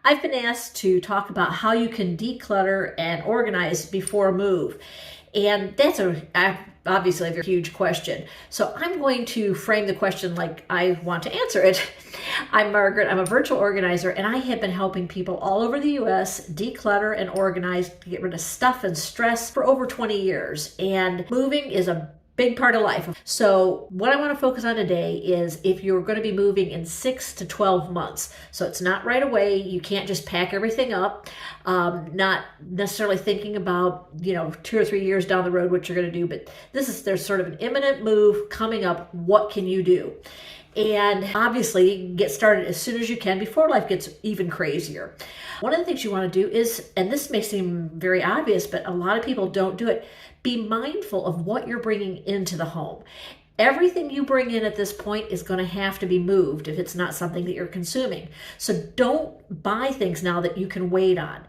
I've been asked to talk about how you can declutter and organize before a move. And that's obviously a very huge question. So I'm going to frame the question like I want to answer it. I'm Margaret. I'm a virtual organizer, and I have been helping people all over the US declutter and organize to get rid of stuff and stress for over 20 years. And moving is a big part of life. So what I want to focus on today is if you're going to be moving in 6 to 12 months. So it's not right away. You can't just pack everything up. Not necessarily thinking about, 2 or 3 years down the road what you're going to do, but there's sort of an imminent move coming up. What can you do? And obviously get started as soon as you can before life gets even crazier. One of the things you want to do is, and this may seem very obvious, but a lot of people don't do it, be mindful of what you're bringing into the home. Everything you bring in at this point is going to have to be moved if it's not something that you're consuming. So don't buy things now that you can wait on.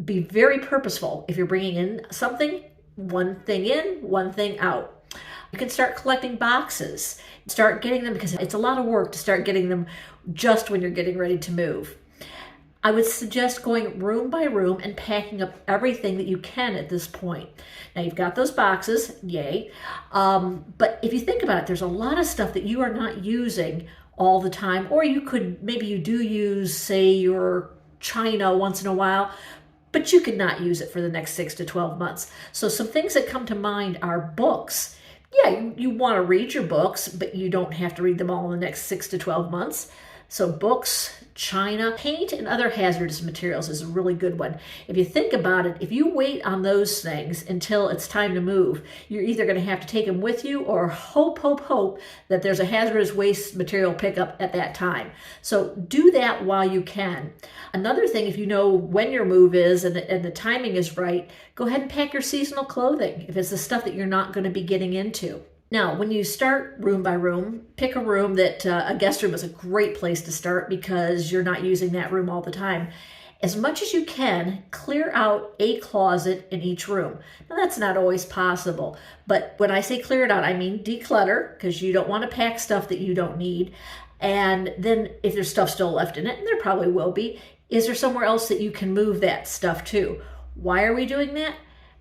Be very purposeful. If you're bringing in something, one thing in, one thing out. You can start collecting boxes. Start getting them because it's a lot of work to start getting them just when you're getting ready to move. I would suggest going room by room and packing up everything that you can at this point. Now you've got those boxes, yay. But if you think about it, there's a lot of stuff that you are not using all the time, or maybe you do use, say, your china once in a while, but you could not use it for the next 6 to 12 months. So some things that come to mind are books. Yeah, you want to read your books, but you don't have to read them all in the next 6 to 12 months. So books, china, paint, and other hazardous materials is a really good one. If you think about it, if you wait on those things until it's time to move, you're either going to have to take them with you or hope that there's a hazardous waste material pickup at that time. So do that while you can. Another thing, if you know when your move is and the timing is right, go ahead and pack your seasonal clothing if it's the stuff that you're not going to be getting into. Now, when you start room by room, pick a room that a guest room is a great place to start because you're not using that room all the time. As much as you can, clear out a closet in each room. Now, that's not always possible, but when I say clear it out, I mean declutter, because you don't want to pack stuff that you don't need. And then if there's stuff still left in it, and there probably will be, is there somewhere else that you can move that stuff to? Why are we doing that?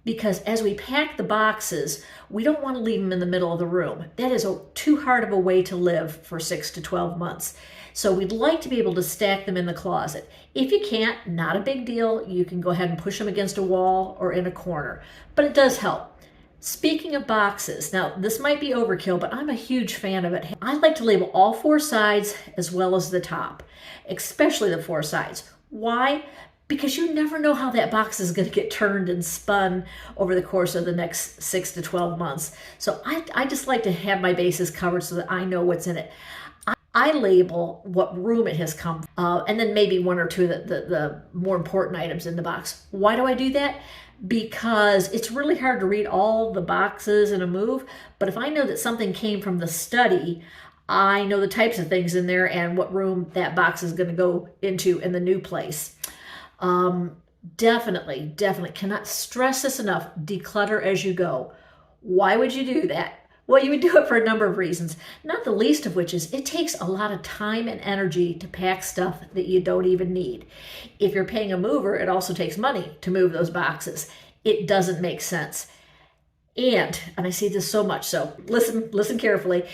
Because as we pack the boxes, we don't want to leave them in the middle of the room. That is too hard of a way to live for 6 to 12 months. So we'd like to be able to stack them in the closet. If you can't, not a big deal. You can go ahead and push them against a wall or in a corner, but it does help. Speaking of boxes, now this might be overkill, but I'm a huge fan of it. I like to label all 4 sides as well as the top, especially the 4 sides. Why? Because you never know how that box is going to get turned and spun over the course of the next 6 to 12 months. So I just like to have my bases covered so that I know what's in it. I label what room it has come from, and then maybe 1 or 2 of the more important items in the box. Why do I do that? Because it's really hard to read all the boxes in a move, but if I know that something came from the study, I know the types of things in there and what room that box is going to go into in the new place. Definitely cannot stress this enough. Declutter as you go. Why would you do that? Well, you would do it for a number of reasons, not the least of which is it takes a lot of time and energy to pack stuff that you don't even need. If you're paying a mover, it also takes money to move those boxes. It doesn't make sense. And I see this so much, so listen carefully.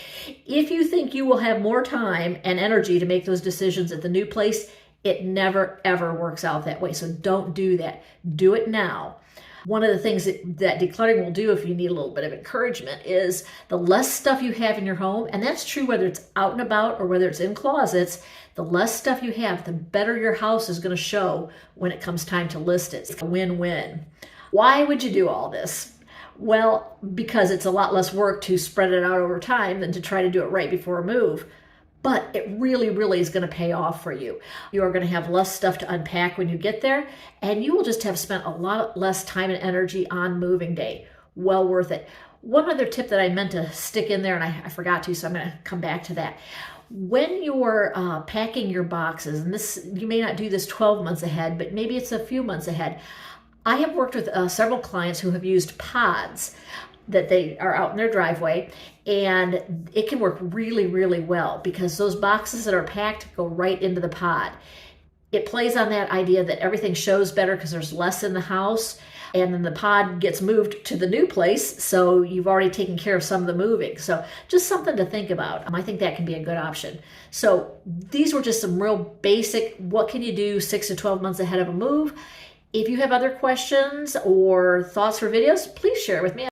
If you think you will have more time and energy to make those decisions at the new place, it never, ever works out that way. So don't do that. Do it now. One of the things that decluttering will do if you need a little bit of encouragement is the less stuff you have in your home, and that's true whether it's out and about or whether it's in closets, the less stuff you have, the better your house is going to show when it comes time to list it. It's a win-win. Why would you do all this? Well, because it's a lot less work to spread it out over time than to try to do it right before a move. But it really is going to pay off for you. You are going to have less stuff to unpack when you get there, and you will just have spent a lot less time and energy on moving day. Well worth it. One other tip that I meant to stick in there, and I forgot to, so I'm going to come back to that. When you're packing your boxes, and this you may not do this 12 months ahead, but maybe it's a few months ahead. I have worked with several clients who have used pods that they are out in their driveway, and it can work really well because those boxes that are packed go right into the pod. It plays on that idea that everything shows better because there's less in the house, and then the pod gets moved to the new place, so you've already taken care of some of the moving. So just something to think about. I think that can be a good option. So these were just some real basic, what can you do 6 to 12 months ahead of a move? If you have other questions or thoughts for videos, please share it with me.